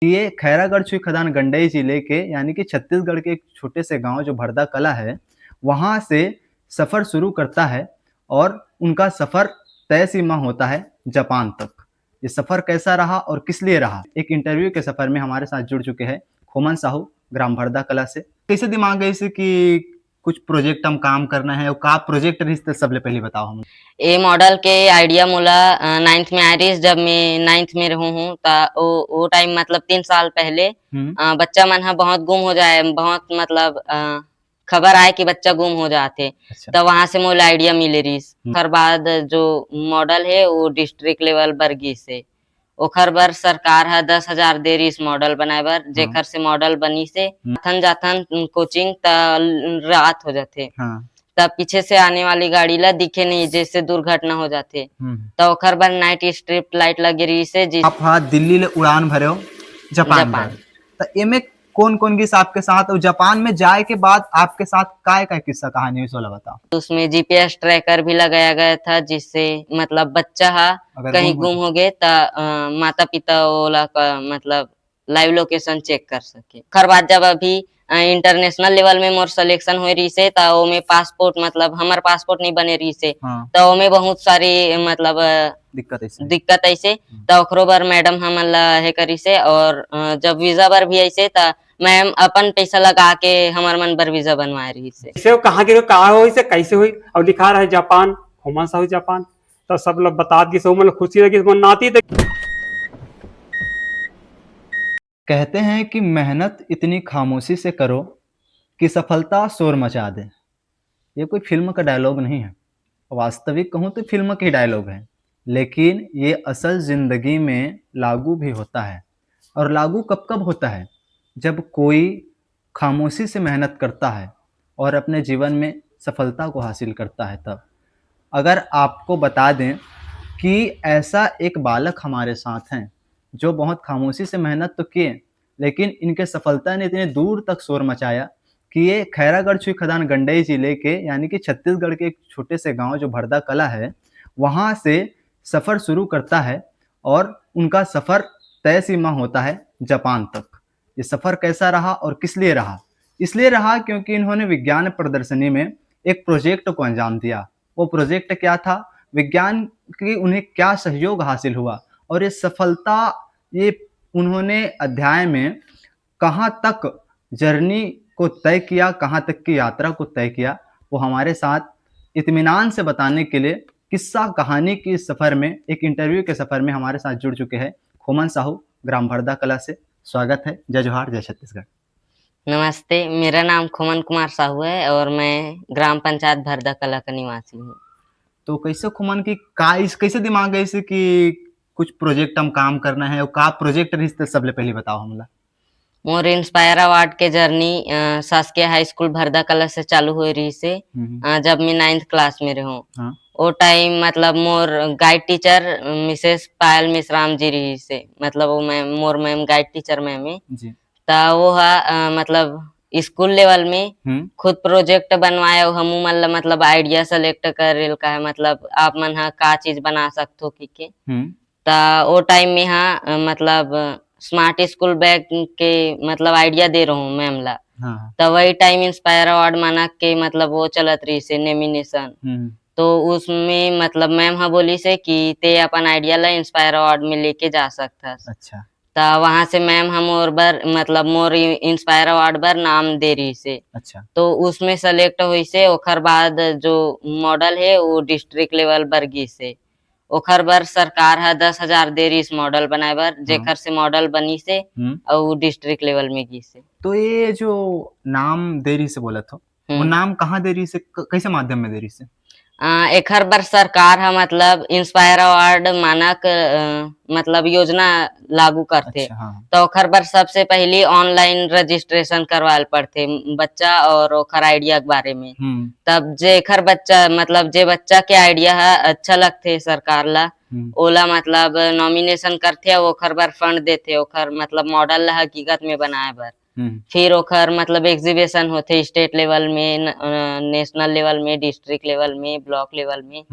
ये खैरागढ़ छुई खदान गंडई जिले के यानी कि छत्तीसगढ़ के एक छोटे से गांव जो भरदा कला है, वहां से सफर शुरू करता है और उनका सफर तय सीमा होता है जापान तक। ये सफर कैसा रहा और किस लिए रहा, एक इंटरव्यू के सफर में हमारे साथ जुड़ चुके हैं खोमन साहू ग्राम भरदा कला से। कैसे दिमाग गए से कि कुछ प्रोजेक्ट हम काम करना है और का प्रोजेक्ट रही सबले पहले बताओ हम। ए मॉडल के आइडिया मोला 9th में आए रहीस जब मैं 9th में रहूँ हूँ ता वो टाइम मतलब 3 साल पहले बच्चा मन ह बहुत गुम हो जाए बहुत मतलब खबर आए कि बच्चा गुम हो जाथे। अच्छा। तो वहाँ से मोला आइडिया मिले रहीस। ओखर बाद जो मॉडल है वो डिस्ट्रिक्ट लेवल बर गिस हे। ओखर बर सरकार ह 10,000 दे रहीस मॉडल बनाए बर, जेकर से मॉडल बनिस हे। आथन जाथन कोचिंग त रात हो जाथे। तब पीछे से आने वाली गाड़ी ला दिखे नहीं जैसे दुर्घटना हो जाथे। तो ओखर बर नाइट स्ट्रिप लाइट लगे रहीस हे। आप हाँ दिल्ली ले उड़ान भरे हो जापान बर, तो एमे कौन-कौन गिस आपके साथ और जापान में जाए के बाद आपके साथ काय-काय किस्सा कहानी हुई सोला बताओ। उसमें जीपीएस ट्रैकर भी लगाया गया था जिससे मतलब बच्चा हा कहीं गुम हो गए त माता पिता ओला मतलब लाइव लोकेशन चेक कर सके। ओखर बाद जब अभी इंटरनेशनल लेवल में मोर सिलेक्शन होए रहीस हे त ओमे पासपोर्ट मतलब हमर पासपोर्ट नहीं बने रहीस हे। त ओमे बहुत सारी मतलब दिक्कत ऐसे त ओखरो बर मैडम हमन ला हे करिस हे और जब वीजा बर भी ऐसे त मैम अपन पैसा लगा के हमर मन बर वीजा बनवाए रहीस हे। कैसे कहाँ के कहाँ हुई से कैसे हुई और लिखा रहा है जापान खोमन साहू जापान तो सब लोग बता दी सो मतलब खुशी लगी नाती तो कहते हैं कि मेहनत इतनी खामोशी से करो कि सफलता शोर मचा दे। ये कोई फिल्म का डायलॉग नहीं है, वास्तविक कहूँ तो फिल्म की डायलॉग है, लेकिन ये असल ज़िंदगी में लागू भी होता है। और लागू कब-कब होता है? जब कोई खामोशी से मेहनत करता है और अपने जीवन में सफलता को हासिल करता है तब। अगर आपको बता दें कि ऐसा एक बालक हमारे साथ हैं, जो बहुत खामोशी से मेहनत तो किए, लेकिन इनके सफलता ने इतने दूर तक शोर मचाया कि ये खैरागढ़ छुई खदान गंडई जिले के यानी कि छत्तीसगढ़ के एक छोटे से गांव जो भरदा कला है, वहां से सफर शुरू करता है और उनका सफर तय सीमा होता है जापान तक। ये सफर कैसा रहा और किस लिए रहा? इसलिए रहा क्योंकि इन्होंने विज्ञान प्रदर्शनी में एक प्रोजेक्ट को अंजाम दिया। वो प्रोजेक्ट क्या था? विज्ञान की उन्हें क्या सहयोग हासिल हुआ और ये सफलता ये उन्होंने अध्याय में कहाँ तक जर्नी को तय किया, कहाँ तक की यात्रा को तय किया, वो हमारे साथ इत्मीनान से बताने के लिए किस्सा कहानी की इस सफ़र में एक इंटरव्यू के सफ़र में हमारे साथ जुड़ चुके हैं खोमन साहू ग्राम भरदा कला से। स्वागत है। जय जोहार, जय छत्तीसगढ़। नमस्ते, मेरा नाम खोमन कुमार साहू है और मैं ग्राम पंचायत भरदा कला का निवासी हूँ। तो कैसे खोमन की कैसे दिमाग गए से कि कुछ प्रोजेक्ट हम काम करना है और का प्रोजेक्ट रही सबले पहले बताओ हमला। मोर इंस्पायर अवार्ड के जर्नी शासकीय हाई स्कूल भरदा कला से चालू हुए रही से जब मैं 9th क्लास में रहूं। वो टाइम मतलब मोर गाइड टीचर मिसेस पायल मिश्राम जी रही से मतलब वो मैम मोर मैम गाइड टीचर मैम है ता वो मतलब स्कूल लेवल में खुद प्रोजेक्ट बनवाया हम मन ला मतलब आइडिया सेलेक्ट करेल का है मतलब आप मन हा का चीज बना सकथो के ता वो टाइम में मतलब स्मार्ट स्कूल बैग के मतलब आइडिया दे रहा हूँ मैम ला। तो वही टाइम इंस्पायर अवार्ड माना के मतलब वो चलत रही से नॉमिनेशन। तो उसमें मतलब मैम हा बोली से कि ते अपन आइडिया ला इंस्पायर अवार्ड में लेके जा सकता। अच्छा। तो वहां से मैम हम और बर मतलब मोर इंस्पायर अवार्ड बर नाम दे रही से। अच्छा। तो उसमें सेलेक्ट हुई से ओखर बाद जो मॉडल है वो डिस्ट्रिक्ट लेवल बर गिस से। ओखर बर सरकार हा 10,000 दे रही मॉडल बनाए बर, जेकर से मॉडल बनी से और डिस्ट्रिक्ट लेवल में गिस से। तो ये जो नाम दे रही से बोला था, वो नाम कहाँ दे रही से, कैसे माध्यम में दे रही से? एखर बर सरकार हा मतलब इंस्पायर अवार्ड मानक मतलब योजना लागू करथे। अच्छा, तो ओखर बर सबसे पहली ऑनलाइन रजिस्ट्रेशन करवाल पड़थे बच्चा और ओखर आइडिया के बारे में। तब जेखर बच्चा मतलब जे बच्चा के आइडिया है अच्छा लगथे सरकार ला ओला मतलब नॉमिनेशन करथे ओखर बर फंड देथे ओखर मतलब मॉडल ला हकीकत में बनाए बर। फिर ओखर मतलब एग्जीबिशन होथे स्टेट लेवल में नेशनल लेवल में डिस्ट्रिक्ट लेवल में ब्लॉक लेवल में।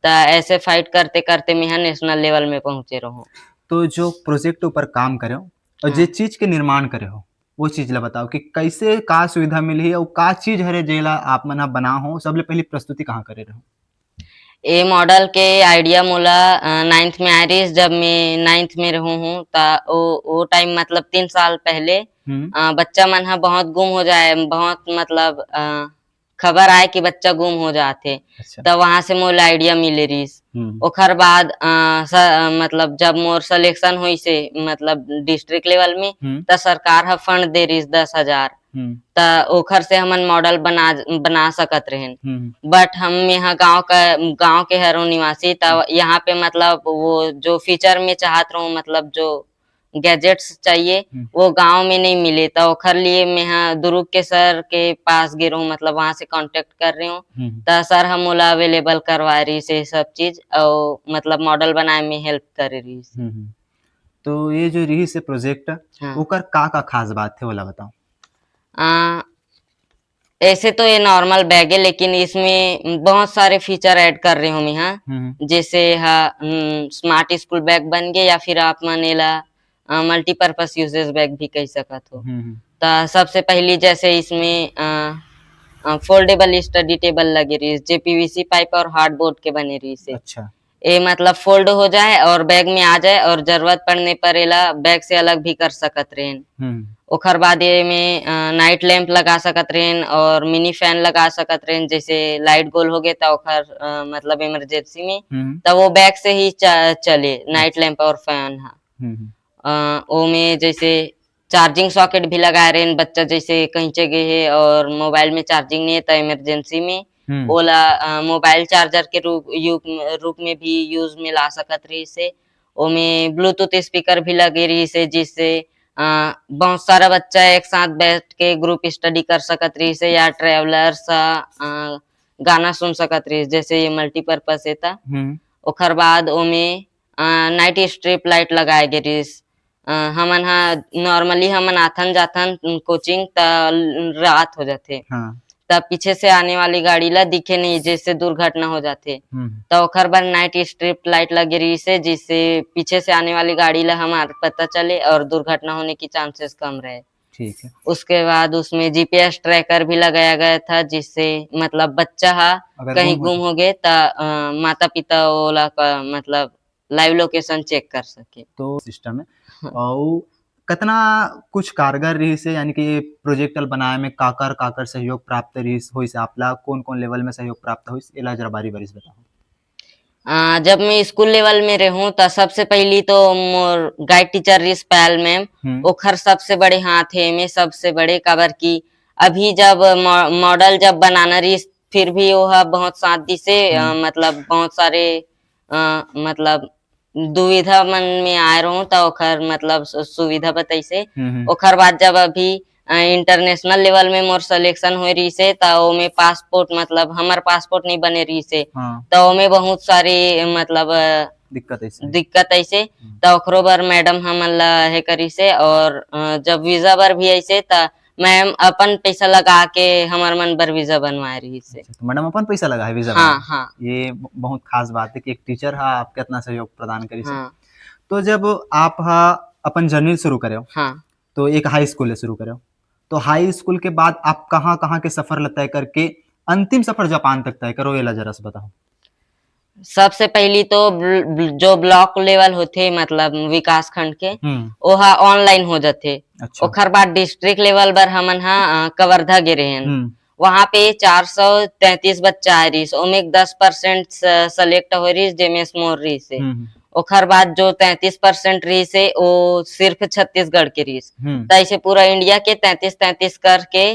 तो ऐसे फाइट करते करते मैं नेशनल लेवल में पहुंचे रहूं। तो जो प्रोजेक्ट ऊपर काम करे और हाँ। जे चीज के निर्माण करे हो वो चीज ला बताओ कि कैसे का सुविधा मिली है और का चीज हरे जेला आप मन ह बना हो सबले पहली प्रस्तुति कहाँ करे रहो। ये मॉडल के आइडिया मोला 9th में आए रही जब मैं 9th में रहूँ हूँ ता वो टाइम मतलब 3 साल पहले बच्चा मन ह बहुत गुम हो जाए बहुत मतलब खबर आए कि बच्चा गुम हो जाते अच्छा। तब वहां से मोला आइडिया मिले रहीस। ओखर बाद मतलब जब मोर सिलेक्शन हुई से मतलब डिस्ट्रिक्ट लेवल में त सरकार ह फंड दे रहीस 10,000 त ओखर से हमन मॉडल बना सकत रहेन। बट हम यहाँ गांव के हरो निवासी तब यहाँ पे मतलब वो जो फीचर में चाहत रहूं मतलब जो गैजेट्स चाहिए वो गांव में नहीं मिले तो ओखर लिए मैं यहाँ दुर्ग के सर के पास गे रहूं मतलब वहां से कांटेक्ट कर रही हूँ तो सर हम मोला अवेलेबल करवा रही से सब चीज और मतलब मॉडल बनाए में हेल्प करे रही से। तो ये जो रही से प्रोजेक्ट हाँ। ओकर का खास बात थे वाला बताओ। ऐसे तो ये नॉर्मल बैग है लेकिन इसमें बहुत सारे फीचर ऐड कर रही हूँ मैं यहाँ जैसे स्मार्ट स्कूल बैग बन गए या फिर आप मानेला मल्टीपर्पस यूजेस बैग भी कह सकत हो। तो सबसे पहली जैसे इसमें फोल्डेबल स्टडी टेबल लगे रही जे पीवीसी पाइप और हार्डबोर्ड के बने रही से। अच्छा। ये मतलब फोल्ड हो जाए और बैग में आ जाए और जरूरत पड़ने पर एला बैग से अलग भी कर सकत रहें। ओखर बाद ये में नाइट लैंप लगा सकत रहें और मिनी फैन लगा सकत रहें जैसे लाइट गोल हो गए तो ओखर मतलब इमरजेंसी में तो वो बैग से ही चले नाइट लैंप और फैन ओ में जैसे चार्जिंग सॉकेट भी लगाए रहे बच्चा जैसे कहीं जगह है और मोबाइल में चार्जिंग नहीं है तो इमरजेंसी में ओला मोबाइल चार्जर के रूप में भी यूज में ला सकत रही से। ओमे ब्लूटूथ स्पीकर भी लगे रही से जिससे बहुत सारा बच्चा एक साथ बैठ के ग्रुप स्टडी कर सकत रही से या ट्रेवलर्स गाना सुन सकत रही जैसे ये मल्टीपर्पस है था। ओखर बाद ओमे नाइट स्ट्रिप लाइट लगाए गे रहीस। हमन हा नॉर्मली हमन आथन जाथन कोचिंग त रात हो जाथे तब पीछे से आने वाली गाड़ी ला दिखे नहीं जिससे दुर्घटना हो जाते तो ओखर बर नाइट स्ट्रिप लाइट लगे रही से जिससे पीछे से आने वाली गाड़ी ला हमार पता चले और दुर्घटना होने की चांसेस कम रहे। ठीक है। उसके बाद उसमें जीपीएस ट्रैकर भी लगाया गया था जिससे मतलब बच्चा हा कहीं गुम हो गए तो माता पिता ओला मतलब लाइव लोकेशन चेक कर सके। तो सिस्टम है और कितना कुछ कारगर रही से यानी कि प्रोजेक्ट बनाए में काकर सहयोग प्राप्त रही होई से आपला कौन लेवल में सहयोग प्राप्त होई एला जरा बारी बताओ। जब मैं स्कूल लेवल में रहूं तो सबसे पहली तो मोर गाइड टीचर रिस पायल मैम ओखर सबसे बड़े हाथ है में सबसे बड़े काबर की अभी जब मॉडल जब बनाना रही फिर भी वो बहुत साथ दी से मतलब बहुत सारे मतलब दुविधा मन में आए रहूं तो ओखर मतलब सुविधा बताई से। ओखर बाद जब अभी इंटरनेशनल लेवल में मोर सिलेक्शन हुए रही से तो ओमे पासपोर्ट मतलब हमार पासपोर्ट नहीं बने रही से तो ओमे बहुत सारी मतलब दिक्कत ऐसे तो ओखरो बर मैडम हमन ला हे करी से और जब वीजा बर भी ऐसे तो मैम अपन पैसा लगा के हमार मन बर वीजा बनवाए रही से। तो मैडम अपन पैसा लगा है वीजा हाँ। ये बहुत खास बात है कि एक टीचर हा आपके इतना सहयोग प्रदान करी से। तो जब आप अपन जर्नी शुरू करे तो एक हाई स्कूल से शुरू करे तो हाई स्कूल के बाद आप कहाँ के सफर तय करके अंतिम सफर जापान तक तय करो ये जरा से बताओ। सबसे पहली तो जो ब्लॉक लेवल होते मतलब विकास खंड के ओहा ऑनलाइन हो जाते। अच्छा। ओखर बाद डिस्ट्रिक्ट लेवल बर हमन कवर्धा गे रहे वहां पे 433 बच्चा आ रही ओमे 10% सेलेक्ट हो रही जेमे मोर रही से। ओखर बाद जो 33% रही से वो सिर्फ छत्तीसगढ़ के रही तो ऐसे पूरा इंडिया के 33 करके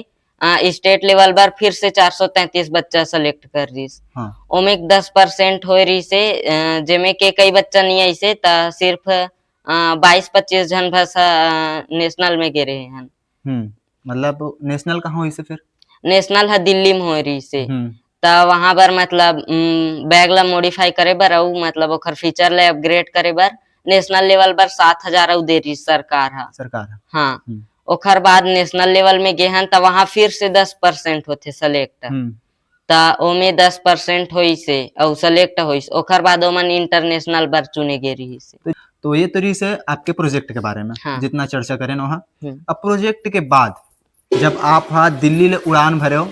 स्टेट लेवल पर फिर से 433 बच्चा सेलेक्ट कर रही ओमे 10% हो रही से जेमे के कई बच्चा नहीं ऐसे ता सिर्फ 22-25 जन भाषा नेशनल में गे रहे हैं। मतलब नेशनल कहाँ हुई से फिर नेशनल है दिल्ली में हो रही से तो वहां पर मतलब बैग ला मॉडिफाई करे बर और मतलब ओखर फीचर ला अपग्रेड करे बर नेशनल लेवल पर 7,000 दे रही सरकार हाँ। ओखर बाद नेशनल लेवल में गे हन तो वहां फिर से 10% होते सेलेक्ट ता ओमे 10% होई से और सेलेक्ट होई ओखर बाद ओमन इंटरनेशनल बर चुने गे रही से। तो ये तो रही से आपके प्रोजेक्ट के बारे में हाँ। जितना चर्चा करें ना वहाँ। हम्म। अब प्रोजेक्ट के बाद जब आप हाँ दिल्ली ले उड़ान भरे हो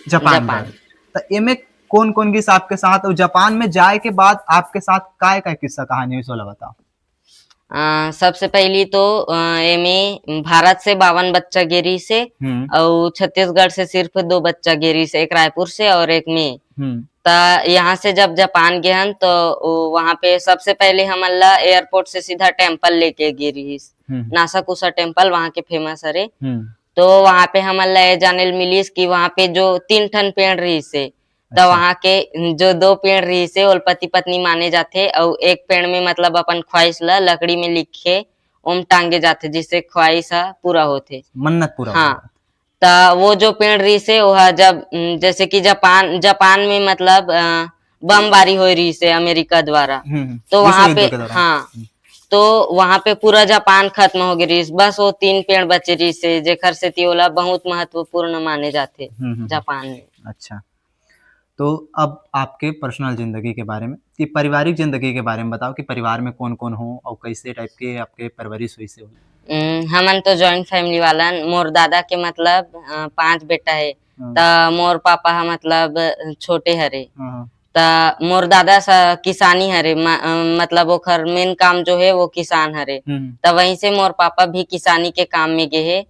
जापान जापान। गए, तो एमे कौन कौन किस आपके साथ, और जापान में जाए के बाद आपके साथ काय काय किस्सा कहानी हुई सोला बताओ। सबसे पहली तो एमे भारत से 52 बच्चा गिरी से और छत्तीसगढ़ से सिर्फ 2 बच्चा गिरी से, एक रायपुर से और एक में। तो यहाँ से जब जापान गए हन तो वहाँ पे सबसे पहले हमन ला एयरपोर्ट से सीधा टेम्पल लेके गिरी, नासाकुसा टेम्पल वहाँ के फेमस हरे। तो वहाँ पे हमन ला ये जाने मिलीस कि वहाँ पे जो 3 ठन पेड़ रही से, तो वहाँ के जो 2 पेड़ रही से ओल पति पत्नी माने जाते, और एक पेड़ में मतलब अपन ख्वाहिश ला लकड़ी में लिखे ओम टांगे जाते, जिससे ख्वाहिश पूरा होते, मन्नत पूरा। हाँ। तो वो जो पेड़ रही से वह जब जैसे कि जापान में मतलब बमबारी हो रही से अमेरिका द्वारा, तो वहाँ पे हाँ, तो वहाँ पे पूरा जापान खत्म हो गई, बस वो 3 पेड़ बचे रही से, जेकर से तियोला बहुत महत्वपूर्ण माने जाते जापान में। अच्छा, तो अब आपके पर्सनल जिंदगी के बारे में, कि पारिवारिक जिंदगी के बारे में बताओ कि परिवार में कौन कौन हो और कैसे टाइप के आपके परवरिश हुई से हो। हमन तो जॉइंट फैमिली वाला, मोर दादा के मतलब 5 बेटा है, तो मोर पापा मतलब छोटे हरे, तो मोर दादा किसानी हरे, मतलब ओखर मेन काम जो है वो किसान हरे, तो वहीं से मोर पापा भी किसानी के काम में गए है।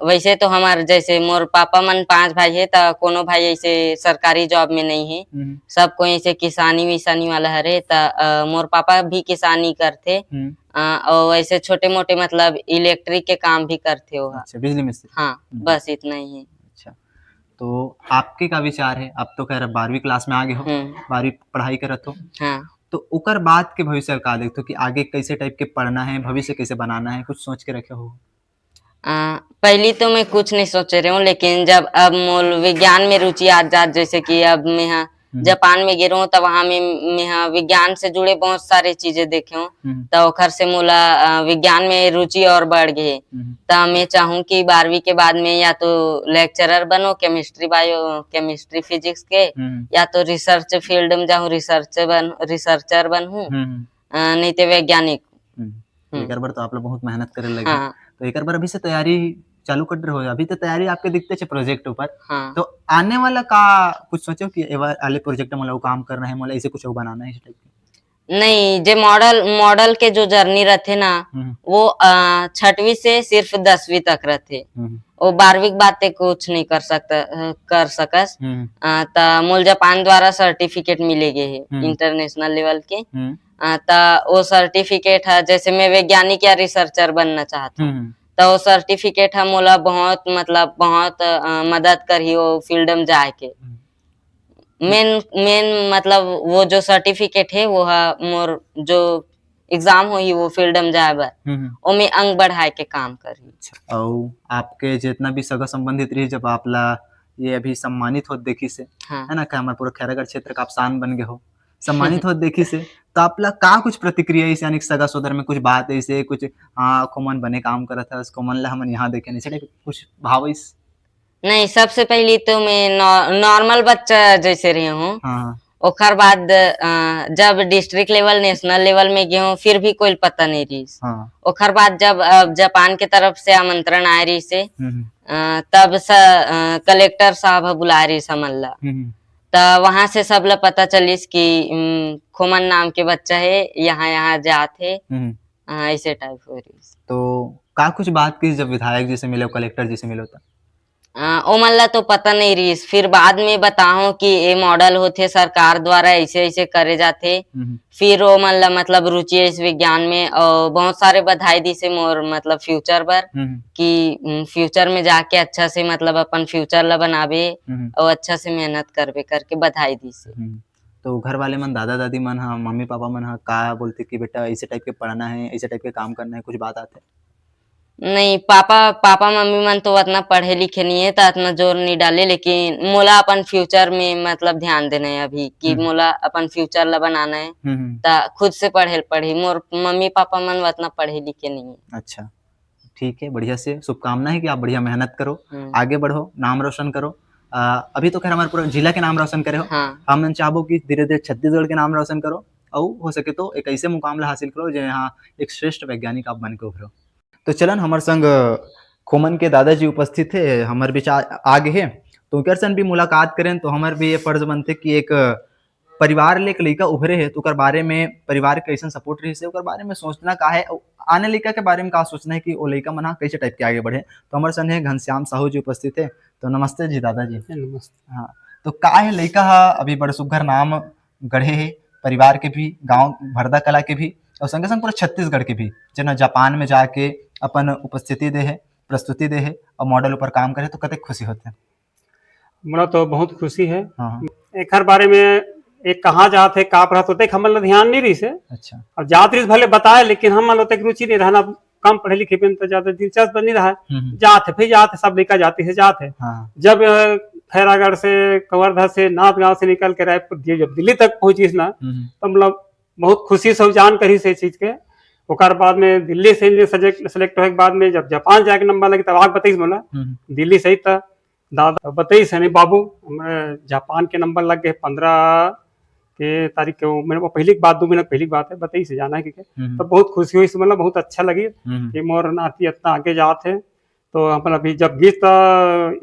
वैसे तो हमारे जैसे मोर पापा मन 5 भाई है, तो कोनो भाई ऐसे सरकारी जॉब में नहीं है, सब कोई ऐसे किसानी विसानी वाला हरे, तो मोर पापा भी किसानी करते, और ऐसे छोटे मोटे मतलब इलेक्ट्रिक के काम भी करते हो। अच्छा, बिजली मिस्त्री। हाँ, बस इतना ही है। अच्छा, तो आपके का विचार है, अब तो खैर 12वीं क्लास में आ गए हो, 12वीं पढ़ाई करत हो, हाँ। तो उकर बाद के भविष्य का देखते हो कि आगे कैसे टाइप के पढ़ना है, भविष्य कैसे बनाना है, कुछ सोच के रखे हो। पहली तो मैं कुछ नहीं सोच रही हूँ, लेकिन जब अब मोल विज्ञान में रुचि आ जात, जैसे कि अब मैं जापान में गिरा हूँ, तो वहाँ में मैं विज्ञान से जुड़े बहुत सारे चीजें देखे हूँ, तो ओखर से मोला विज्ञान में रुचि और बढ़ गई, तो मैं चाहूँ कि 12वीं के बाद में या तो लेक्चरर बनो केमिस्ट्री बायो केमिस्ट्री फिजिक्स के, या तो रिसर्च फील्ड में जाऊँ, रिसर्चर बनूं, नहीं तो वैज्ञानिक। एक बार तो आप लोग बहुत मेहनत करे लगे। हाँ। तो एक बार अभी से तैयारी चालू कर रहे हो, अभी तो तैयारी आपके दिखते छे प्रोजेक्ट ऊपर। हाँ। तो आने वाला का कुछ सोचो कि आले प्रोजेक्ट में काम करना है, मोला ऐसे कुछ बनाना है इस टाइप के? नहीं, जे मॉडल के जो जर्नी रहते ना, वो 6वीं से सिर्फ 10वीं तक रहते, वो 12वीं के बाद ते कुछ नहीं कर सकस। तो मूल जापान द्वारा सर्टिफिकेट मिलेगे है इंटरनेशनल लेवल के, तो वो सर्टिफिकेट है, जैसे मैं वैज्ञानिक या रिसर्चर बनना चाहता हूँ, तो वो सर्टिफिकेट है मोला बहुत मतलब बहुत मदद करी वो फील्ड में जाके। मेन मतलब वो जो सर्टिफिकेट है वो है मोर जो एग्जाम हुई वो फील्ड में जाए बर, वो में अंग बढ़ाए के काम करी। और आपके जितना भी सगा संबंधित रही, जब आप ला ये अभी सम्मानित हो देखी से, हाँ। है ना, कि हमारे पूरा खैरागढ़ क्षेत्र का आप शान बन गए हो, सम्मानित हो देखी से, तो आप ला का कुछ प्रतिक्रिया इस यानी सगा सोदर में कुछ बात ऐसे कुछ, हाँ कोमन बने काम करा था उसको मन ला हम यहाँ देखे नहीं, कुछ भाव इस? नहीं, सबसे पहले तो मैं नॉर्मल बच्चा जैसे रही हूँ, हाँ। ओखर बाद जब डिस्ट्रिक्ट लेवल नेशनल लेवल में गए हूँ, फिर भी कोई पता नहीं रही, हाँ। ओखर बाद जब जापान के तरफ से आमंत्रण आए रही से, तब कलेक्टर साहब बुला रही समल्ला, तो वहां से सब ला पता चलिस कि खोमन नाम के बच्चा है, यहाँ जाते, ऐसे टाइप हो रही। तो का कुछ बात की जब विधायक जी से मिले, कलेक्टर जी से मिले था? ओमल्ला तो पता नहीं रही, फिर बाद में बताऊं कि ये मॉडल होते सरकार द्वारा ऐसे ऐसे करे जाते, फिर ओमल्ला मतलब रुचि है इस विज्ञान में, और बहुत सारे बधाई दी से मोर मतलब फ्यूचर पर, कि फ्यूचर में जाके अच्छा से मतलब अपन फ्यूचर ला बनावे और अच्छा से मेहनत करवे करके बधाई दी से। तो घर वाले मन, दादा दादी मन, हाँ मम्मी पापा मन, हाँ का बोलते कि बेटा ऐसे टाइप के पढ़ना है, ऐसे टाइप के काम करना है, कुछ बात आते? नहीं, पापा मम्मी मन तो उतना पढ़े लिखे नहीं है, तो इतना जोर नहीं डाले, लेकिन मोला अपन फ्यूचर में मतलब ध्यान देना है अभी, कि मोला अपन फ्यूचर ला बनाना है, तो खुद से पढ़ी, मोर मम्मी पापा मन उतना पढ़े लिखे नहीं है। अच्छा, ठीक है, बढ़िया से शुभकामना है कि आप बढ़िया मेहनत करो, आगे बढ़ो, नाम रोशन करो। अभी तो खैर हमारे पूरा जिला के नाम रोशन करे हो, हाँ। हम चाहबो कि धीरे धीरे छत्तीसगढ़ के नाम रोशन करो, और हो सके तो एक ऐसे मुकाम ला हासिल करो जो यहाँ एक श्रेष्ठ वैज्ञानिक आप बन के उभरो। तो चलन हमारे संग खोमन के दादाजी उपस्थित थे, हमारे बीच आगे है, तो उनकर सन भी मुलाकात करें तो हमारे भी ये फर्ज बनते कि एक परिवार ले एक लड़का उभरे है तो बारे में परिवार के कैसे सपोर्ट रही से बारे में सोचना का है, आने लड़का के बारे में का सोचना है कि वो लड़का मना कैसे टाइप के आगे बढ़े। तो हमारे सन है घनश्याम साहू जी उपस्थित है। तो नमस्ते जी दादाजी। नमस्ते। हाँ, तो का है लड़का अभी बड़े सुघर नाम गढ़े है, परिवार के भी, गांव भरदा कला के भी और संगे संग पूरा छत्तीसगढ़ के भी, जना जापान में जाके अपन उपस्थिति दे है, प्रस्तुति दे है और मॉडल ऊपर काम करे तो कते खुशी होते हैं। मोला तो बहुत खुशी है। हाँ, एक हर बारे में एक कहाँ जात है का पढ़त होते हमन ला ध्यान नहीं रही से। अच्छा। अब जात रही भले बताए लेकिन हमन ला तक रुचि नहीं रहना, कम पढ़े लिखे पे तो ज्यादा दिलचस्प नहीं रहा। जात है फिर जात है, सब लड़का जाति से जात है। हाँ। जब खैरागढ़ से, कवर्धा से, नाथ गांव से निकल के रायपुर जब दिल्ली तक पहुंची ना, तो मतलब बहुत खुशी से जान करी से चीज के। ओकर बाद में दिल्ली से सेलेक्ट होने के बाद में जब जापान जाके नंबर लगे तब आग बताइस बोला दिल्ली सही था दादा बताइस है नहीं बाबू, जापान के नंबर लग गए 15 के तारीख के, मेरे पहली बात 2 महीने पहली बात है बताइए से जाना है कि तो बहुत खुशी हुई, मतलब बहुत अच्छा लगी कि मोर नाती इतना आगे जात है। तो अपन अभी जब गीत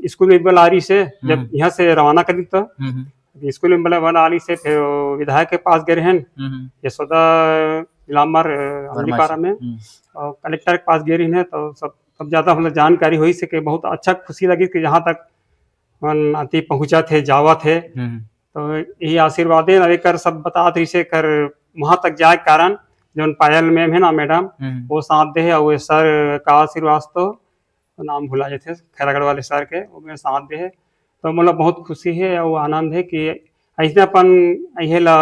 स्कूल में बलारी से जब यहाँ से रवाना करी तो स्कूल में बलारी से फिर विधायक के पास गए हैं यशोदा इलामर अमलीपारा में, और कलेक्टर के पास गए हैं। तो सब ज्यादा मतलब जानकारी हुई से कि बहुत अच्छा खुशी लगी कि जहाँ तक नाती पहुंचा थे जावा थे। तो यही आशीर्वाद है कर सब बता रही से कर वहां तक जाए कारण जो पायल मैम है ना मैडम वो साथ दे, और सर का आशीर्वाद तो नाम भुला जाते खैरागढ़ वाले सर के, वो मेरे साथ दे है। तो मतलब बहुत खुशी है और आनंद है कि ऐसे अपन यही ला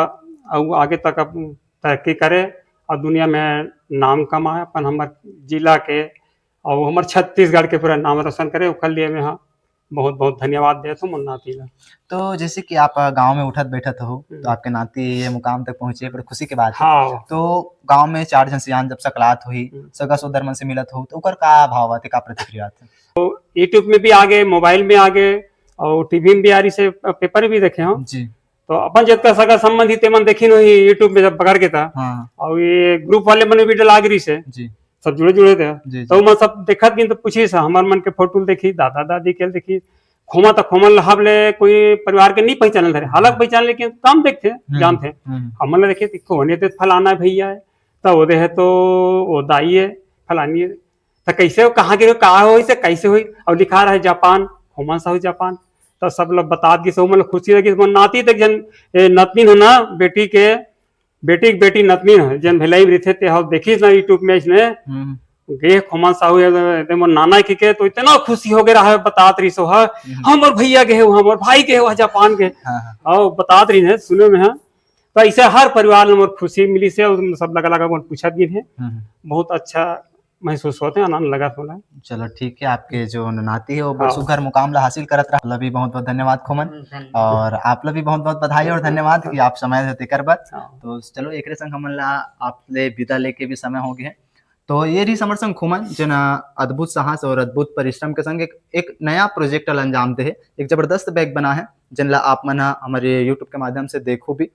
आगे तक अपन तरक्की करे और दुनिया में नाम कमाए, अपन हमारे जिला के और हमारे छत्तीसगढ़ के पूरा नाम रोशन करे। उसके लिए मैं हाँ बहुत बहुत धन्यवाद देता हूँ नाती का। तो जैसे कि आप गांव में उठत बैठत हो तो आपके नाती ये मुकाम तक पहुंचे, बड़ी खुशी की बात है। हाँ। तो गांव में 4 जन सियान जब सकलात हुई, सगा सोदर मन से मिलत हो तो उकर का भाव आते, का प्रतिक्रिया आते? तो यूट्यूब में भी आगे, मोबाइल में आगे और टीवी में भी आ रही से, पेपर भी देखे हो जी। तो अपन जब का सगा संबंधी तेमन देखी नो यूट्यूब में जब पकड़ के था। हाँ। और ये ग्रुप वाले मन भी डला गिरी से जी, सब जुड़े थे। तो मैं सब देखत गिन तो पूछी सा हमार मन के फोटो देखी, दादा दादी के देखी, खोमा तो खोमल हबले कोई परिवार के नहीं पहचान रहे, हालांकि पहचान लेकिन कम देखते जानते हमन ने देखे खोने तो फलाना भैया है, तो वो दे है तो वो दाई है फलानी है, तो कैसे कहाँ के कहा हो से कैसे हुई, और लिखा रहा है जापान, खोमन सा हो जापान। तो सब लोग बता दी सब मतलब खुशी लगी। नाती तक जन नतनी हो ना बेटी के बेटी नतनी है जन भिलाई भी थे हो देखी ना यूट्यूब में इसने गे खोमन साहू मोर नाना के तो इतना खुशी हो गया है बतात रही सो है हम और भैया गए हमारे भाई गए हुआ जापान के और बतात रही है सुने में है। तो ऐसे हर परिवार में खुशी मिली से सब लगा पूछा भी है, बहुत अच्छा महसूस होते हैं, आनंद लगा थोड़ा। चलो ठीक है, आपके जो नाती है वो सुघर मुकामला हासिल करत रहा, भी बहुत बहुत धन्यवाद खोमन, और आप भी बहुत बहुत बधाई और धन्यवाद कि आप समय देते कर बात। तो चलो एक संग हमन ला आप ले विदा लेके भी समय हो गया है। तो ये रही समर संग खोमन जना अद्भुत साहस और अद्भुत परिश्रम के संग एक नया प्रोजेक्ट अंजाम दे है, एक जबरदस्त बैग बना है जिन ला आप मन हमारे यूट्यूब के माध्यम से देखो भी।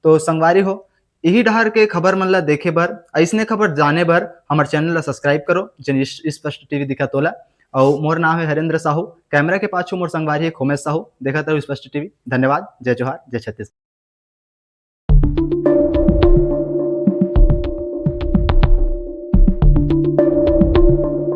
तो संगवारी हो यही डहर के खबर मन ला देखे बर, ऐसने खबर जाने बर हमारे चैनल ला सब्सक्राइब करो जिन स्पष्ट टीवी दिखा तोला। और मोर नाम है हरेंद्र साहू, कैमरा के पाछू मोर संगवारी है खोमेश साहू, देखा था स्पष्ट टीवी। धन्यवाद, जय जोहार, जय छत्तीसगढ़।